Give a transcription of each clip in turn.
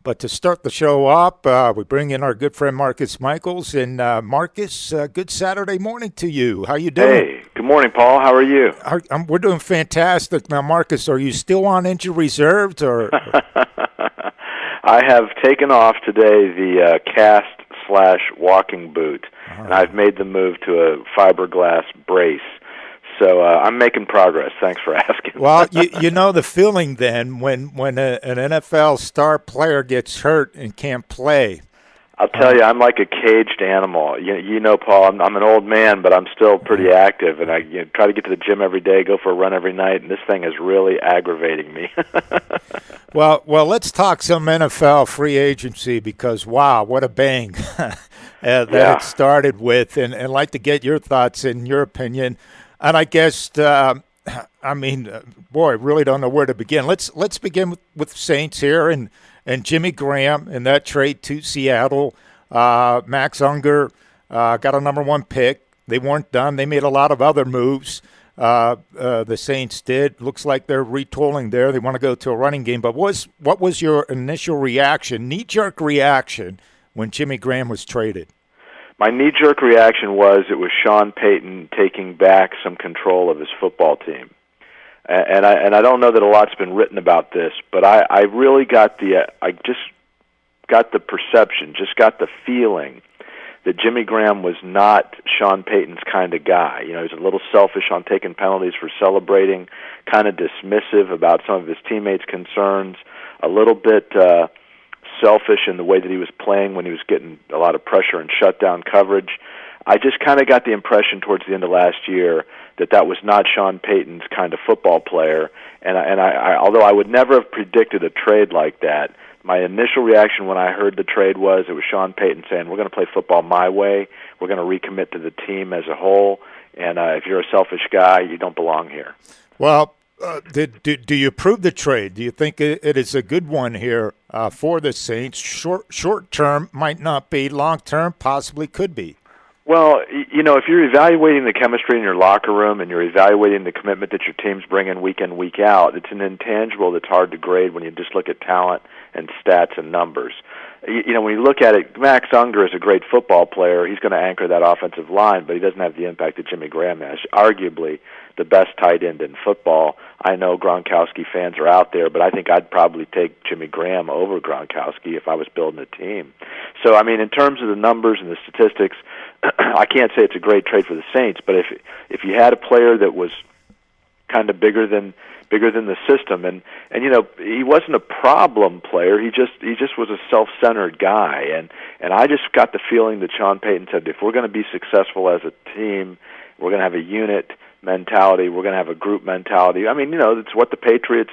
But to start the show up, we bring in our good friend Marcus Michles. And Marcus, good Saturday morning to you. How you doing? Hey, good morning, Paul. How are you? We're doing fantastic. Now, Marcus, are you still on injury reserved? Or I have taken off today the cast/walking boot, and I've made the move to a fiberglass brace. So I'm making progress. Thanks for asking. Well, you know the feeling then when an NFL star player gets hurt and can't play. I'll tell you, I'm like a caged animal. You know, Paul, I'm an old man, but I'm still pretty active, and I try to get to the gym every day, go for a run every night, and this thing is really aggravating me. Well, let's talk some NFL free agency because, wow, what a bang that it started with, and I'd like to get your thoughts and your opinion. And I guess, I really don't know where to begin. Let's begin with Saints here and Jimmy Graham and that trade to Seattle. Max Unger got a number one pick. They weren't done. They made a lot of other moves. The Saints did. Looks like they're retooling there. They want to go to a running game. But what was your initial reaction, knee-jerk reaction, when Jimmy Graham was traded? My knee-jerk reaction was it was Sean Payton taking back some control of his football team. And I don't know that a lot's been written about this, but I really got the perception, just got the feeling that Jimmy Graham was not Sean Payton's kind of guy. You know, he's a little selfish on taking penalties for celebrating, kind of dismissive about some of his teammates' concerns, a little bit selfish in the way that he was playing when he was getting a lot of pressure and shutdown coverage. I just kind of got the impression towards the end of last year that was not Sean Payton's kind of football player. And I although I would never have predicted a trade like that, my initial reaction when I heard the trade was it was Sean Payton saying, we're going to play football my way, we're going to recommit to the team as a whole, and if you're a selfish guy, you don't belong here. Well, do you approve the trade? Do you think it is a good one here for the Saints? Short term might not be, long term possibly could be. Well, you know, if you're evaluating the chemistry in your locker room and you're evaluating the commitment that your teams bring in, week out, it's an intangible that's hard to grade when you just look at talent and stats and numbers. You know, when you look at it, Max Unger is a great football player. He's going to anchor that offensive line, but he doesn't have the impact that Jimmy Graham has. Arguably the best tight end in football. I know Gronkowski fans are out there, but I think I'd probably take Jimmy Graham over Gronkowski if I was building a team. So, I mean, in terms of the numbers and the statistics, I can't say it's a great trade for the Saints, but if you had a player that was kind of bigger than the system, and you know, he wasn't a problem player, he just was a self-centered guy, and I just got the feeling that Sean Payton said, if we're going to be successful as a team, we're going to have a unit mentality, we're going to have a group mentality. I mean, you know, it's what the Patriots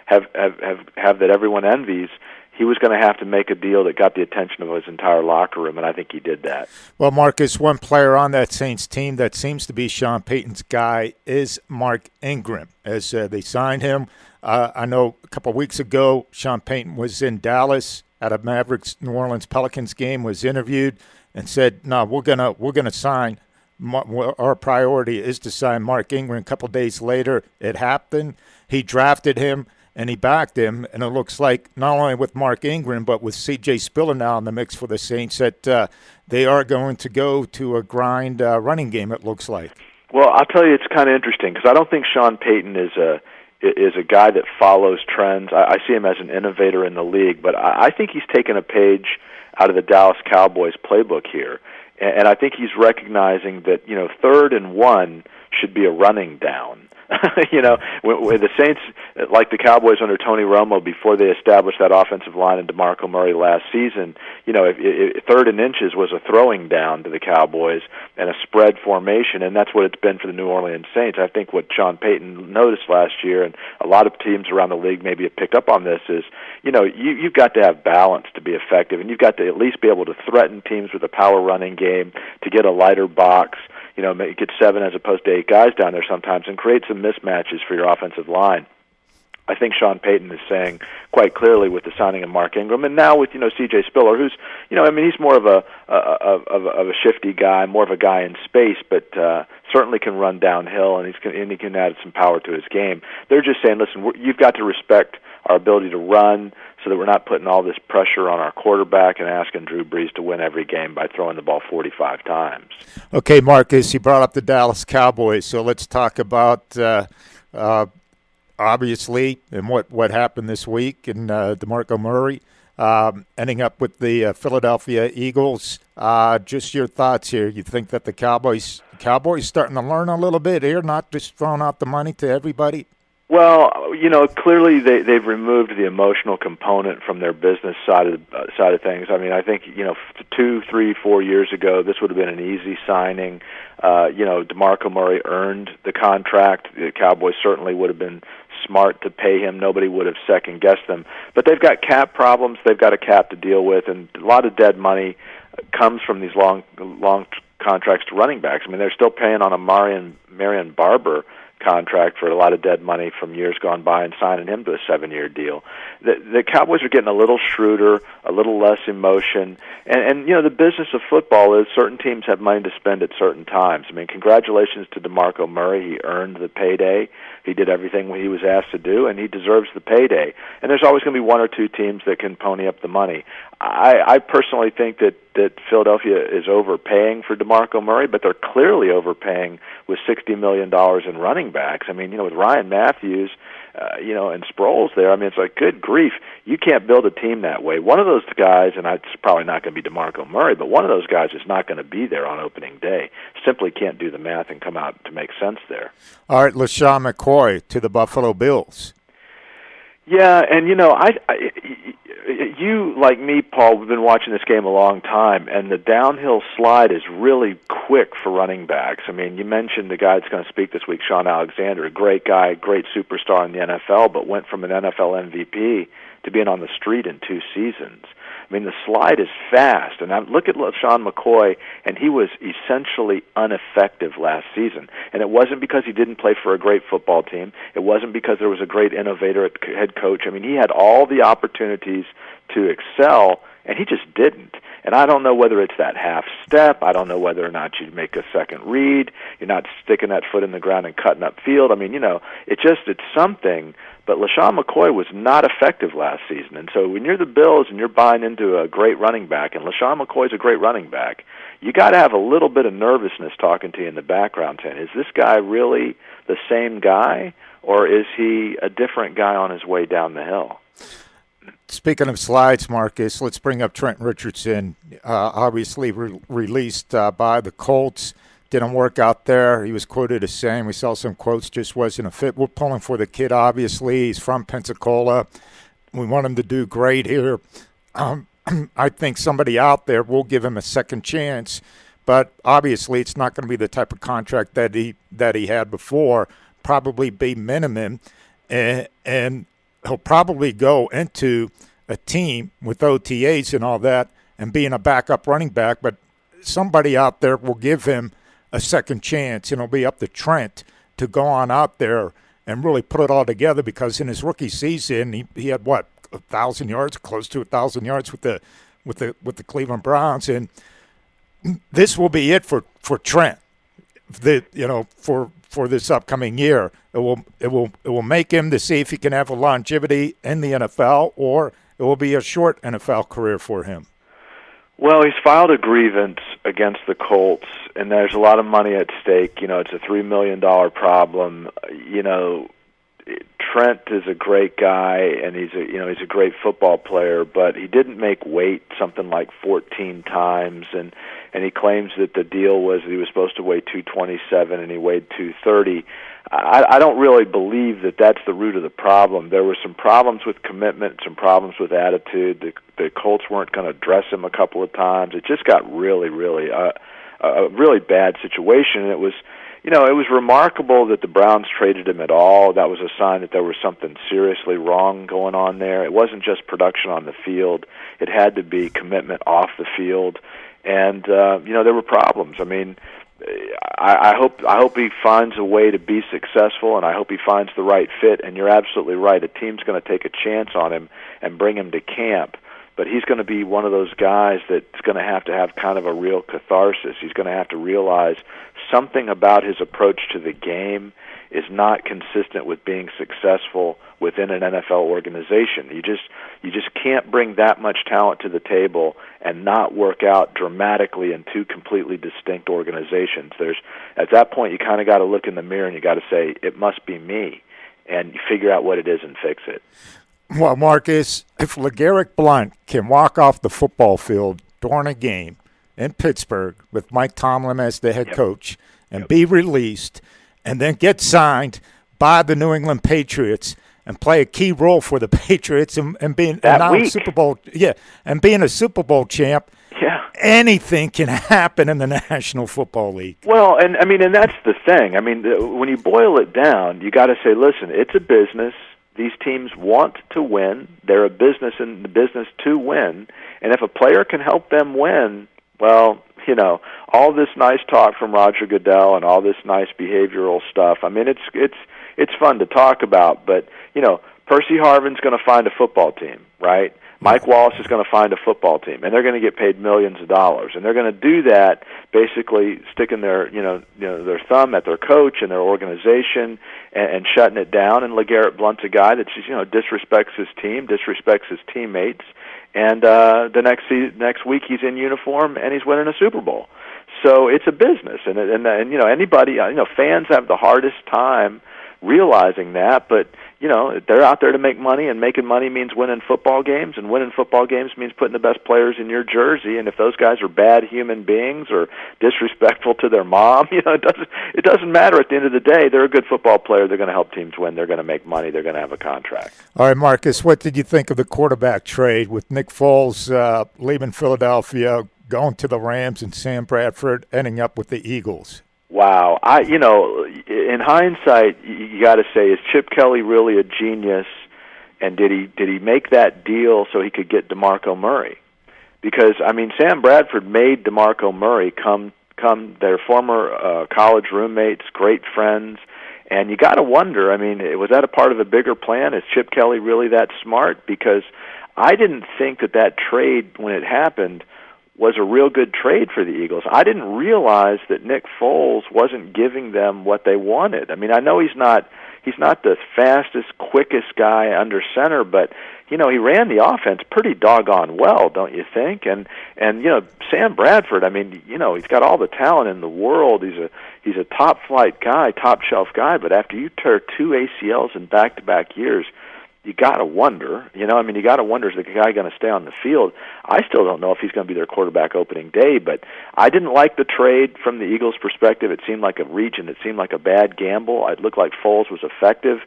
have that everyone envies. He was going to have to make a deal that got the attention of his entire locker room, and I think he did that. Well, Marcus, one player on that Saints team that seems to be Sean Payton's guy is Mark Ingram, as they signed him. I know a couple of weeks ago, Sean Payton was in Dallas at a Mavericks-New Orleans Pelicans game, was interviewed, and said, no, we're gonna sign. Our priority is to sign Mark Ingram. A couple of days later, it happened. He drafted him, and he backed him, and it looks like not only with Mark Ingram but with C.J. Spiller now in the mix for the Saints that they are going to go to a grind running game, it looks like. Well, I'll tell you, it's kind of interesting because I don't think Sean Payton is a guy that follows trends. I see him as an innovator in the league, but I think he's taken a page out of the Dallas Cowboys playbook here, and I think he's recognizing that, you know, 3rd and 1 should be a running down. You know, when the Saints, like the Cowboys under Tony Romo, before they established that offensive line and DeMarco Murray last season, you know, if 3rd and inches was a throwing down to the Cowboys and a spread formation, and that's what it's been for the New Orleans Saints. I think what Sean Payton noticed last year, and a lot of teams around the league maybe have picked up on this, is, you know, you've got to have balance to be effective, and you've got to at least be able to threaten teams with a power running game, to get a lighter box, you know, get 7 as opposed to 8 guys down there sometimes, and create some mismatches for your offensive line. I think Sean Payton is saying quite clearly with the signing of Mark Ingram, and now with, you know, C.J. Spiller, who's, you know, I mean, he's more of a shifty guy, more of a guy in space, but certainly can run downhill, and he can add some power to his game. They're just saying, listen, you've got to respect our ability to run, so that we're not putting all this pressure on our quarterback and asking Drew Brees to win every game by throwing the ball 45 times. Okay, Marcus, you brought up the Dallas Cowboys, so let's talk about obviously and what happened this week and DeMarco Murray ending up with the Philadelphia Eagles. Just your thoughts here. You think that the Cowboys starting to learn a little bit here, not just throwing out the money to everybody? Well, clearly they've removed the emotional component from their business side of things. I mean, I think 2, 3, 4 years ago, this would have been an easy signing. DeMarco Murray earned the contract. The Cowboys certainly would have been smart to pay him. Nobody would have second-guessed them. But they've got cap problems. They've got a cap to deal with, and a lot of dead money comes from these long contracts to running backs. I mean, they're still paying on a Marion Barber contract for a lot of dead money from years gone by and signing him to a 7-year deal. The Cowboys are getting a little shrewder, a little less emotion, and the business of football is certain teams have money to spend at certain times. I mean, congratulations to DeMarco Murray. He earned the payday. He did everything he was asked to do, and he deserves the payday. And there's always going to be one or two teams that can pony up the money. I personally think that Philadelphia is overpaying for DeMarco Murray, but they're clearly overpaying with $60 million in running backs. I mean, with Ryan Matthews, and Sproles there, I mean, it's like, good grief, you can't build a team that way. One of those guys, and it's probably not going to be DeMarco Murray, but one of those guys is not going to be there on opening day. Simply can't do the math and come out to make sense there. All right, LeSean McCoy to the Buffalo Bills. Yeah, and you, like me, Paul, we've been watching this game a long time, and the downhill slide is really quick for running backs. I mean, you mentioned the guy that's going to speak this week, Sean Alexander, a great guy, great superstar in the NFL, but went from an NFL MVP to being on the street in 2 seasons. I mean, the slide is fast, and I look at LeSean McCoy, and he was essentially ineffective last season. And it wasn't because he didn't play for a great football team. It wasn't because there was a great innovator at head coach. I mean, he had all the opportunities to excel, and he just didn't. And I don't know whether it's that half step. I don't know whether or not you make a second read. You're not sticking that foot in the ground and cutting up field. I mean, it's something. But LeSean McCoy was not effective last season. And so when you're the Bills and you're buying into a great running back, and LeSean McCoy's a great running back, you got to have a little bit of nervousness talking to you in the background saying, is this guy really the same guy, or is he a different guy on his way down the hill? Speaking of slides, Marcus, let's bring up Trent Richardson, obviously released by the Colts. Didn't work out there. He was quoted as saying, we saw some quotes, just wasn't a fit. We're pulling for the kid, obviously. He's from Pensacola. We want him to do great here. I think somebody out there will give him a second chance, but obviously it's not going to be the type of contract that he had before, probably be minimum, and he'll probably go into a team with OTAs and all that and being a backup running back, but somebody out there will give him a second chance, and it'll be up to Trent to go on out there and really put it all together, because in his rookie season he had 1,000 yards, close to 1,000 yards with the Cleveland Browns, and this will be it for Trent. For this upcoming year, it will make him to see if he can have a longevity in the NFL, or it will be a short NFL career for him. Well, he's filed a grievance against the Colts, and there's a lot of money at stake. It's a $3 million problem. Trent is a great guy, and he's a great football player, but he didn't make weight something like 14 times, and he claims that the deal was he was supposed to weigh 227 and he weighed 230. I don't really believe that that's the root of the problem. There were some problems with commitment, some problems with attitude. The Colts weren't going to address him a couple of times. It just got really, really a really bad situation. And it was remarkable that the Browns traded him at all. That was a sign that there was something seriously wrong going on there. It wasn't just production on the field. It had to be commitment off the field. And there were problems. I mean, I hope he finds a way to be successful, and I hope he finds the right fit. And you're absolutely right. A team's going to take a chance on him and bring him to camp. but he's going to be one of those guys that's going to have kind of a real catharsis. He's going to have to realize something about his approach to the game is not consistent with being successful within an NFL organization. You just can't bring that much talent to the table and not work out dramatically in two completely distinct organizations. At that point, you kind of got to look in the mirror and you got to say, it must be me, and you figure out what it is and fix it. Well, Marcus, if LeGarrette Blount can walk off the football field during a game in Pittsburgh with Mike Tomlin as the head coach and be released and then get signed by the New England Patriots and play a key role for the Patriots and being a Super Bowl, and being a Super Bowl champ, anything can happen in the National Football League. Well, and that's the thing. I mean, when you boil it down, you got to say, listen, it's a business. These teams want to win. They're a business in the business to win. And if a player can help them win, well, all this nice talk from Roger Goodell and all this nice behavioral stuff. I mean, it's fun to talk about, but Percy Harvin's going to find a football team, right? Mike Wallace is going to find a football team, and they're going to get paid millions of dollars, and they're going to do that basically sticking their their thumb at their coach and their organization and shutting it down. And LeGarrette Blount's a guy that just disrespects his team, disrespects his teammates. And the next week he's in uniform and he's winning a Super Bowl. So it's a business, and anybody, fans have the hardest time realizing that, but they're out there to make money, and making money means winning football games, and winning football games means putting the best players in your jersey. And if those guys are bad human beings or disrespectful to their mom, it doesn't matter. At the end of the day, they're a good football player. They're going to help teams win. They're going to make money. They're going to have a contract. All right, Marcus, what did you think of the quarterback trade with Nick Foles leaving Philadelphia, going to the Rams, and Sam Bradford ending up with the Eagles? Wow. In hindsight, you got to say, is Chip Kelly really a genius? And did he make that deal so he could get DeMarco Murray? Because Sam Bradford made DeMarco Murray come their former college roommates, great friends, and you got to wonder. Was that a part of a bigger plan? Is Chip Kelly really that smart? Because I didn't think that trade, when it happened, was a real good trade for the Eagles. I didn't realize that Nick Foles wasn't giving them what they wanted. I know he's not the fastest, quickest guy under center, but he ran the offense pretty doggone well, don't you think? And Sam Bradford, he's got all the talent in the world. He's a top flight guy, top shelf guy, but after you tear two ACLs in back-to-back years, you got to wonder, you got to wonder, is the guy going to stay on the field? I still don't know if he's going to be their quarterback opening day, but I didn't like the trade from the Eagles' perspective. It seemed like a reach, and it seemed like a bad gamble. It looked like Foles was effective,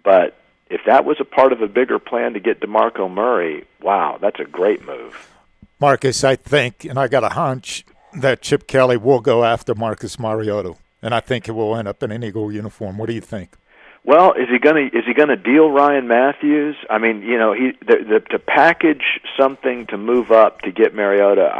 but if that was a part of a bigger plan to get DeMarco Murray, wow, that's a great move. Marcus, I think, and I got a hunch, that Chip Kelly will go after Marcus Mariota, and I think it will end up in an Eagle uniform. What do you think? Well, is he gonna deal Ryan Matthews? To package something to move up to get Mariota.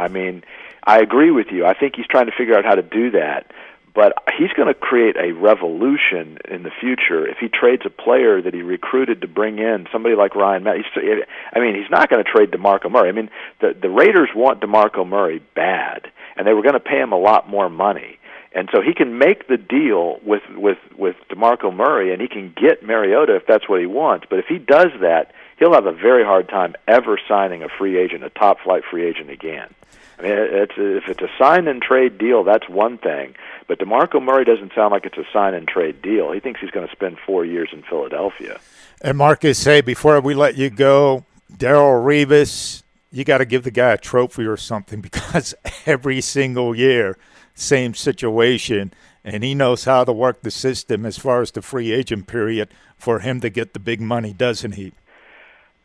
I agree with you. I think he's trying to figure out how to do that. But he's going to create a revolution in the future if he trades a player that he recruited to bring in, somebody like Ryan Matthews. He's not going to trade DeMarco Murray. The Raiders want DeMarco Murray bad, and they were going to pay him a lot more money. And so he can make the deal with DeMarco Murray, and he can get Mariota if that's what he wants. But if he does that, he'll have a very hard time ever signing a free agent, a top-flight free agent again. If it's a sign-and-trade deal, that's one thing. But DeMarco Murray doesn't sound like it's a sign-and-trade deal. He thinks he's going to spend 4 years in Philadelphia. And Marcus, hey, before we let you go, Darrell Revis, you got to give the guy a trophy or something, because every single year, same situation, and he knows how to work the system as far as the free agent period for him to get the big money, doesn't he?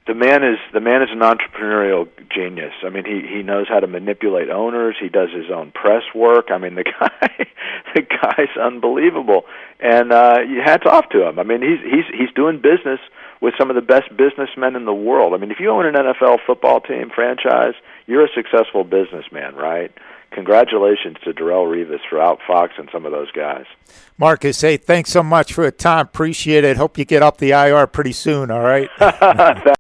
The man is an entrepreneurial genius. He knows how to manipulate owners. He does his own press work. The guy's unbelievable. And hats off to him. He's doing business with some of the best businessmen in the world. If you own an NFL football team franchise, you're a successful businessman, right? Congratulations to Darrell Revis for outfoxing some of those guys. Marcus, hey, thanks so much for your time. Appreciate it. Hope you get up the IR pretty soon, all right?